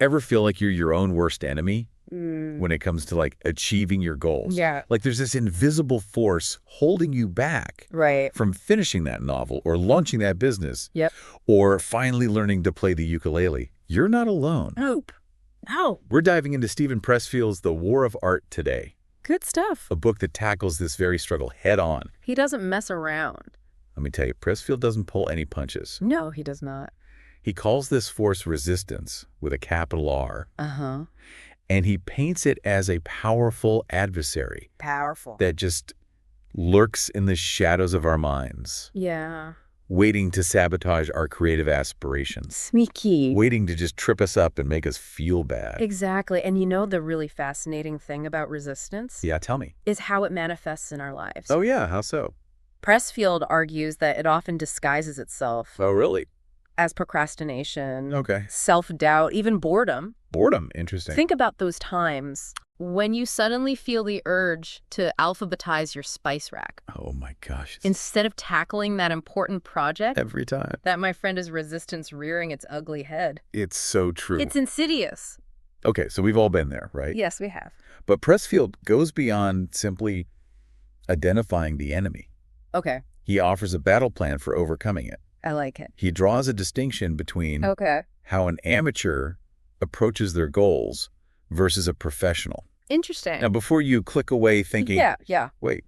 Ever feel like you're your own worst enemy when it comes to like achieving your goals? Yeah. Like there's this invisible force holding you back Right. from finishing that novel or launching that business Yep. or finally learning to play the ukulele. You're not alone. Nope. No. We're diving into Steven Pressfield's The War of Art today, Good stuff. a book that tackles this very struggle head on. He doesn't mess around. Let me tell you, Pressfield doesn't pull any punches. No, he does not. He calls this force resistance with a capital R. Uh-huh. And he paints it as a powerful adversary Powerful. that just lurks in the shadows of our minds, Yeah. waiting to sabotage our creative aspirations, Sneaky. waiting to just trip us up and make us feel bad. Exactly. And you know the really fascinating thing about resistance? Yeah, tell me. Is how it manifests in our lives. Oh, yeah, how so? Pressfield argues that it often disguises itself Oh, really? as procrastination, Okay. self-doubt, even boredom. Boredom, interesting. Think about those times when you suddenly feel the urge to alphabetize your spice rack. Oh, my gosh. Instead of tackling that important project, Every time. that, my friend, is resistance rearing its ugly head. It's so true. It's insidious. Okay, so we've all been there, right? Yes, we have. But Pressfield goes beyond simply identifying the enemy. Okay, He offers a battle plan for overcoming it. I like it. He draws a distinction between Okay. how an amateur approaches their goals versus a professional. Interesting. Now, before you click away thinking, Yeah, wait,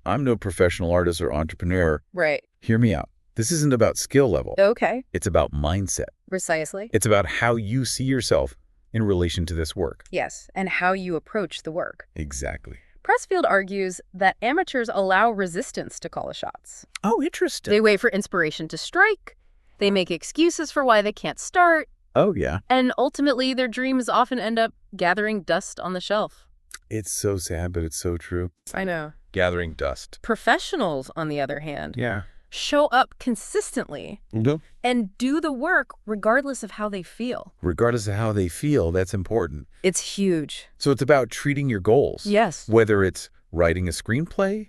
I'm no professional artist or entrepreneur, right. hear me out. This isn't about skill level. Okay, It's about mindset. precisely. It's about how you see yourself in relation to this work. Yes, and how you approach the work. Exactly. Pressfield argues that amateurs allow resistance to call the shots. Oh, interesting. They wait for inspiration to strike, they make excuses for why they can't start, Oh, yeah. and ultimately their dreams often end up gathering dust on the shelf. It's so sad, but it's so true. I know. Gathering dust. Professionals, on the other hand, Yeah. show up consistently No. and do the work regardless of how they feel. Regardless of how they feel, that's important. It's huge. So it's about treating your goals. Yes. Whether it's writing a screenplay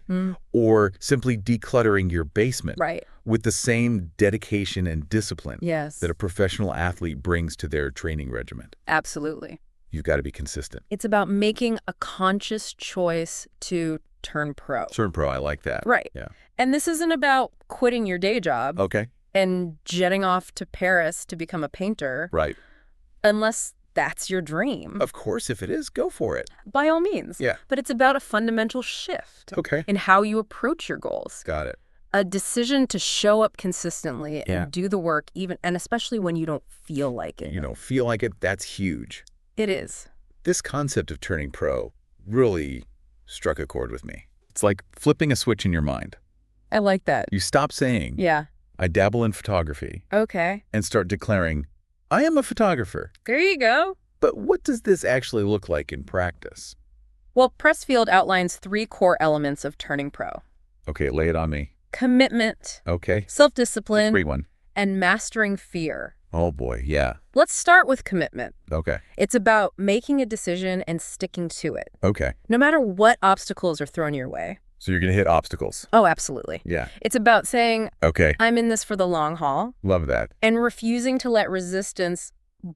or simply decluttering your basement Right. with the same dedication and discipline Yes. that a professional athlete brings to their training regimen. Absolutely. You've got to be consistent. It's about making a conscious choice to turn pro. Turn pro, I like that. Right. Yeah. And this isn't about quitting your day job Okay. and jetting off to Paris to become a painter, Right. unless that's your dream. Of course, if it is, go for it. By all means. Yeah. But it's about a fundamental shift Okay. in how you approach your goals. Got it. A decision to show up consistently Yeah. and do the work, and especially when you don't feel like it. You know, feel like it, that's huge. It is. This concept of turning pro really struck a chord with me. It's like flipping a switch in your mind. I like that. You stop saying, Yeah. I dabble in photography, Okay. and start declaring, I am a photographer. There you go. But what does this actually look like in practice? Well, Pressfield outlines 3 core elements of turning pro: Okay, lay it on me. commitment, Okay. self-discipline, Free one. and mastering fear. Oh boy, yeah. Let's start with commitment. Okay. It's about making a decision and sticking to it, Okay. no matter what obstacles are thrown your way. So you're going to hit obstacles. Oh, absolutely. Yeah. It's about saying, Okay. I'm in this for the long haul, Love that. and refusing to let resistance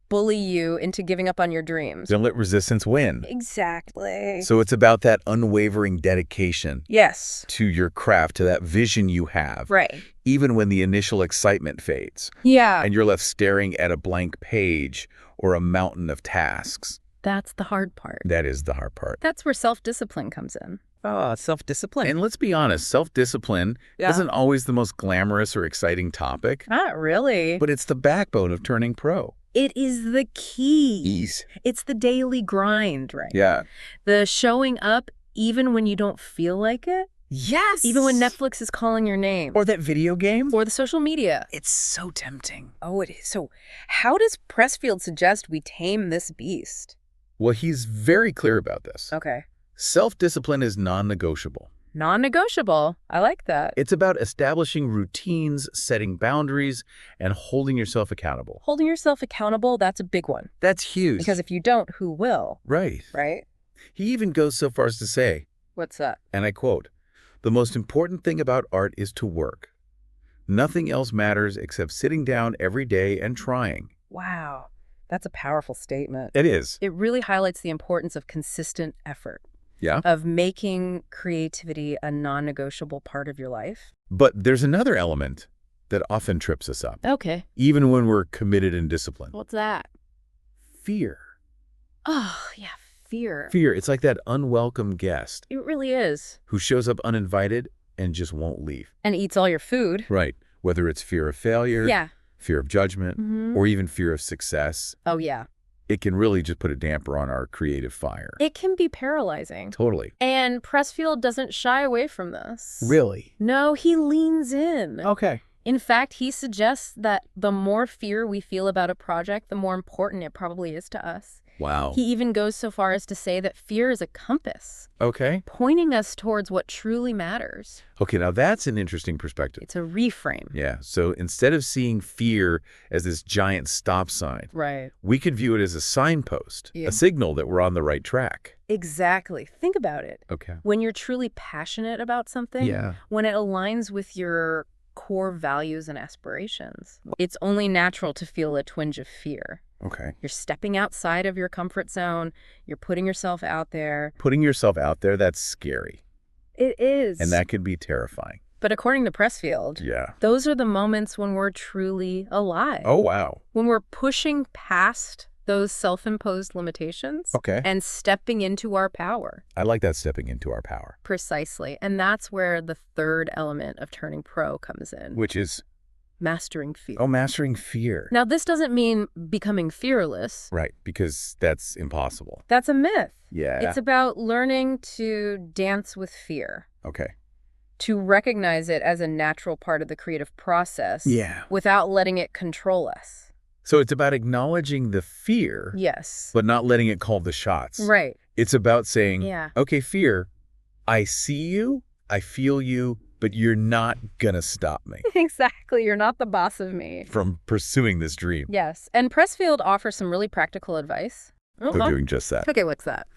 bully you into giving up on your dreams. Don't let resistance win. Exactly. So it's about that unwavering dedication Yes. to your craft, to that vision you have, Right. even when the initial excitement fades Yeah. and you're left staring at a blank page or a mountain of tasks. That's the hard part. That is the hard part. That's where self-discipline comes in. Oh, self-discipline. And let's be honest, self-discipline Yeah. isn't always the most glamorous or exciting topic, Not really. but it's the backbone of turning pro. It is the key. Ease. It's the daily grind, right? Yeah. The showing up even when you don't feel like it, Yes. even when Netflix is calling your name, Or that video game. or the social media. It's so tempting. Oh, it is. So how does Pressfield suggest we tame this beast? Well, he's very clear about this. Okay. Self-discipline is non-negotiable. Non-negotiable. I like that. It's about establishing routines, setting boundaries, and holding yourself accountable. Holding yourself accountable, that's a big one. That's huge. Because if you don't, who will? Right. Right? He even goes so far as to say, What's that? and I quote, "The most important thing about art is to work. Nothing else matters except sitting down every day and trying." Wow. That's a powerful statement. It is. It really highlights the importance of consistent effort, Yeah. of making creativity a non-negotiable part of your life. But there's another element that often trips us up, Okay. even when we're committed and disciplined. What's that? Fear. Oh, yeah, fear. Fear. It's like that unwelcome guest It really is. who shows up uninvited and just won't leave. And eats all your food. Right. Whether it's fear of failure, Yeah. fear of judgment, Mhm. or even fear of success, Oh, yeah. it can really just put a damper on our creative fire. It can be paralyzing. Totally. And Pressfield doesn't shy away from this. Really? No, he leans in. Okay. In fact, he suggests that the more fear we feel about a project, the more important it probably is to us. Wow. He even goes so far as to say that fear is a compass, Okay. pointing us towards what truly matters. Okay, now that's an interesting perspective. It's a reframe. Yeah, so instead of seeing fear as this giant stop sign, Right. we could view it as a signpost, Yeah. a signal that we're on the right track. Exactly. Think about it. Okay. When you're truly passionate about something, Yeah. when it aligns with your core values and aspirations, it's only natural to feel a twinge of fear. Okay. You're stepping outside of your comfort zone. You're putting yourself out there. Putting yourself out there, that's scary. It is. And that could be terrifying. But according to Pressfield, Yeah. those are the moments when we're truly alive. Oh, wow. When we're pushing past those self-imposed limitations Okay. and stepping into our power. I like that, stepping into our power. Precisely. And that's where the third element of turning pro comes in. Which is, Mastering fear. mastering fear. Now, this doesn't mean becoming fearless. Right, because that's impossible. That's a myth. Yeah. It's about learning to dance with fear, Okay. to recognize it as a natural part of the creative process Yeah. without letting it control us. So it's about acknowledging the fear, Yes. but not letting it call the shots. Right. It's about saying, Yeah. okay, fear, I see you, I feel you, but you're not gonna stop me Exactly. You're not the boss of me. from pursuing this dream. Yes. And Pressfield offers some really practical advice. For doing just that. Okay, what's that?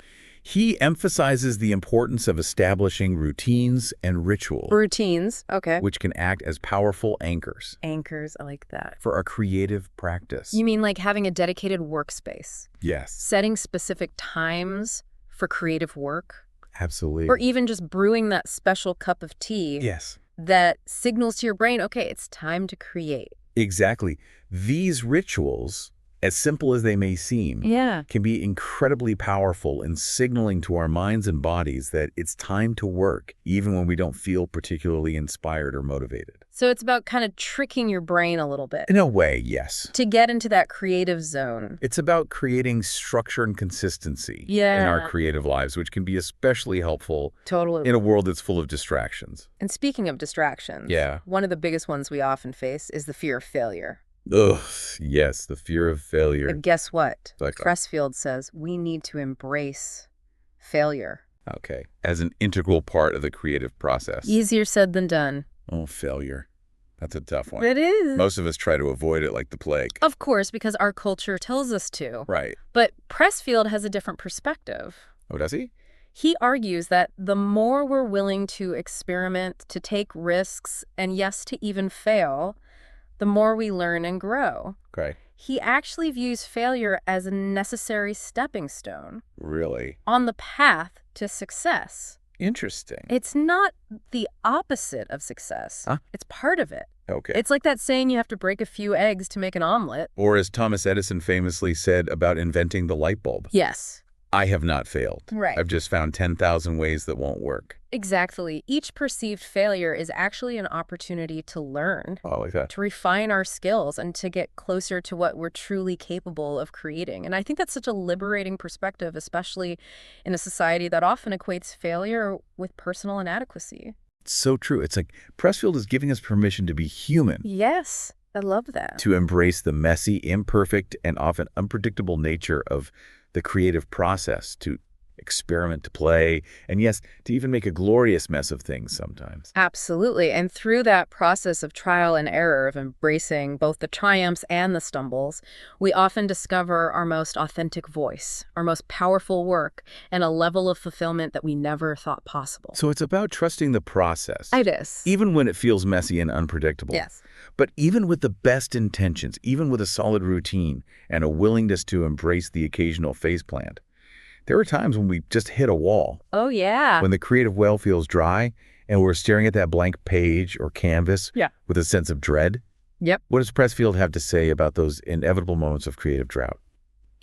He emphasizes the importance of establishing routines and rituals, Routines. Okay. which can act as powerful anchors Anchors. I like that. for our creative practice. You mean like having a dedicated workspace, Yes, setting specific times for creative work, absolutely. or even just brewing that special cup of tea Yes, that signals to your brain, okay, it's time to create. exactly. These rituals, as simple as they may seem, Yeah. can be incredibly powerful in signaling to our minds and bodies that it's time to work, even when we don't feel particularly inspired or motivated. So it's about kind of tricking your brain a little bit In a way, yes. to get into that creative zone. It's about creating structure and consistency in Yeah. our creative lives, which can be especially helpful Totally. in a world that's full of distractions. And speaking of distractions, Yeah. one of the biggest ones we often face is the fear of failure. Ugh, yes, the fear of failure. And guess what? Like- Pressfield says we need to embrace failure. Okay, as an integral part of the creative process. Easier said than done. Oh, failure. That's a tough one. It is. Most of us try to avoid it like the plague. Of course, because our culture tells us to. Right. But Pressfield has a different perspective. Oh, does he? He argues that the more we're willing to experiment, to take risks, and yes, to even fail, the more we learn and grow. Okay. He actually views failure as a necessary stepping stone Really? on the path to success. Interesting. It's not the opposite of success. Huh? It's part of it. Okay. It's like that saying you have to break a few eggs to make an omelet. Or as Thomas Edison famously said about inventing the light bulb, Yes. I have not failed. Right. I've just found 10,000 ways that won't work. Exactly. Each perceived failure is actually an opportunity to learn, Oh, like that. to refine our skills, and to get closer to what we're truly capable of creating. And I think that's such a liberating perspective, especially in a society that often equates failure with personal inadequacy. It's so true. It's like Pressfield is giving us permission to be human, Yes, I love that. to embrace the messy, imperfect, and often unpredictable nature of the creative process, to experiment, to play, and yes, to even make a glorious mess of things sometimes. Absolutely. And through that process of trial and error, of embracing both the triumphs and the stumbles, we often discover our most authentic voice, our most powerful work, and a level of fulfillment that we never thought possible. So it's about trusting the process. It is. Even when it feels messy and unpredictable. Yes. But even with the best intentions, even with a solid routine and a willingness to embrace the occasional faceplant, there are times when we just hit a wall, Oh, yeah. when the creative well feels dry and we're staring at that blank page or canvas with a sense of dread. Yep. What does Pressfield have to say about those inevitable moments of creative drought?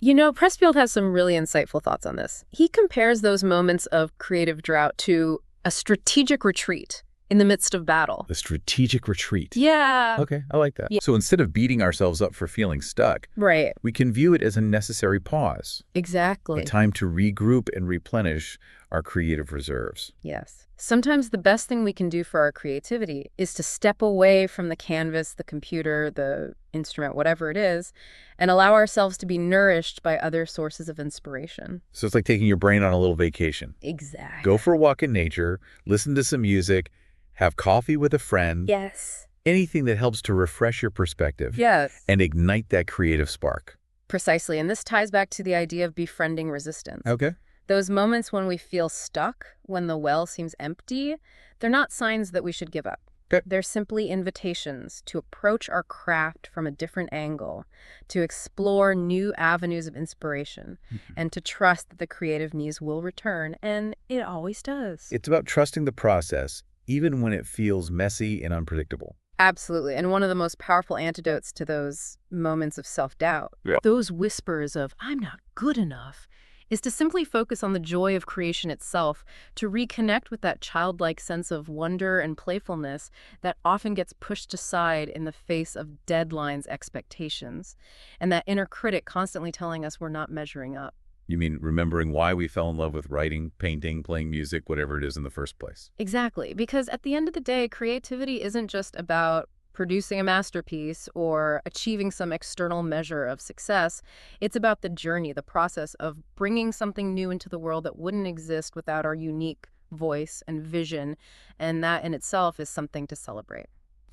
You know, Pressfield has some really insightful thoughts on this. He compares those moments of creative drought to a strategic retreat in the midst of battle. The strategic retreat. Yeah. Okay, I like that. Yeah. So instead of beating ourselves up for feeling stuck, Right. we can view it as a necessary pause, Exactly. a time to regroup and replenish our creative reserves. Yes. Sometimes the best thing we can do for our creativity is to step away from the canvas, the computer, the instrument, whatever it is, and allow ourselves to be nourished by other sources of inspiration. So it's like taking your brain on a little vacation. Exactly. Go for a walk in nature, listen to some music, have coffee with a friend. Yes. Anything that helps to refresh your perspective Yes. and ignite that creative spark. Precisely. And this ties back to the idea of befriending resistance. Okay. Those moments when we feel stuck, when the well seems empty, they're not signs that we should give up. Okay. They're simply invitations to approach our craft from a different angle, to explore new avenues of inspiration, and to trust that the creative muse will return, and it always does. It's about trusting the process, even when it feels messy and unpredictable. Absolutely. And one of the most powerful antidotes to those moments of self-doubt, those whispers of, I'm not good enough, is to simply focus on the joy of creation itself, to reconnect with that childlike sense of wonder and playfulness that often gets pushed aside in the face of deadlines, expectations, and that inner critic constantly telling us we're not measuring up. You mean remembering why we fell in love with writing, painting, playing music, whatever it is in the first place? Exactly, because at the end of the day, creativity isn't just about producing a masterpiece or achieving some external measure of success. It's about the journey, the process of bringing something new into the world that wouldn't exist without our unique voice and vision, and that in itself is something to celebrate.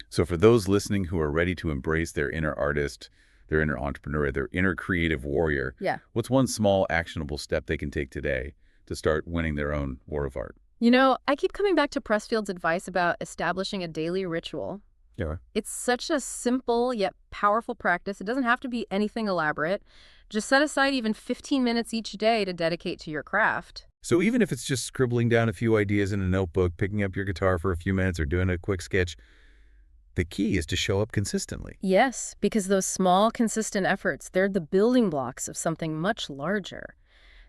So for those listening who are ready to embrace their inner artist, their inner entrepreneur, their inner creative warrior, what's one small actionable step they can take today to start winning their own war of art? You know, I keep coming back to Pressfield's advice about establishing a daily ritual. Yeah. It's such a simple yet powerful practice. It doesn't have to be anything elaborate. Just set aside even 15 minutes each day to dedicate to your craft. So even if it's just scribbling down a few ideas in a notebook, picking up your guitar for a few minutes, or doing a quick sketch, the key is to show up consistently. Yes, because those small, consistent efforts, they're the building blocks of something much larger.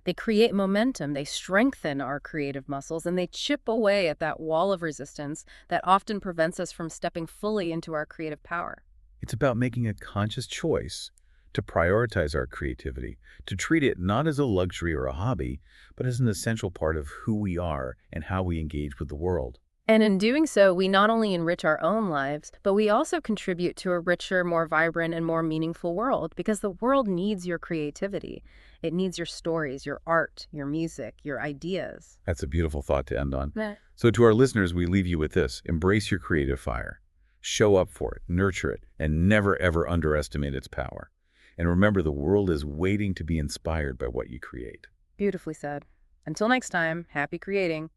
They create momentum, they strengthen our creative muscles, and they chip away at that wall of resistance that often prevents us from stepping fully into our creative power. It's about making a conscious choice to prioritize our creativity, to treat it not as a luxury or a hobby, but as an essential part of who we are and how we engage with the world. And in doing so, we not only enrich our own lives, but we also contribute to a richer, more vibrant, and more meaningful world, because the world needs your creativity. It needs your stories, your art, your music, your ideas. That's a beautiful thought to end on. Meh. So to our listeners, we leave you with this. Embrace your creative fire. Show up for it, nurture it, and never, ever underestimate its power. And remember, the world is waiting to be inspired by what you create. Beautifully said. Until next time, happy creating.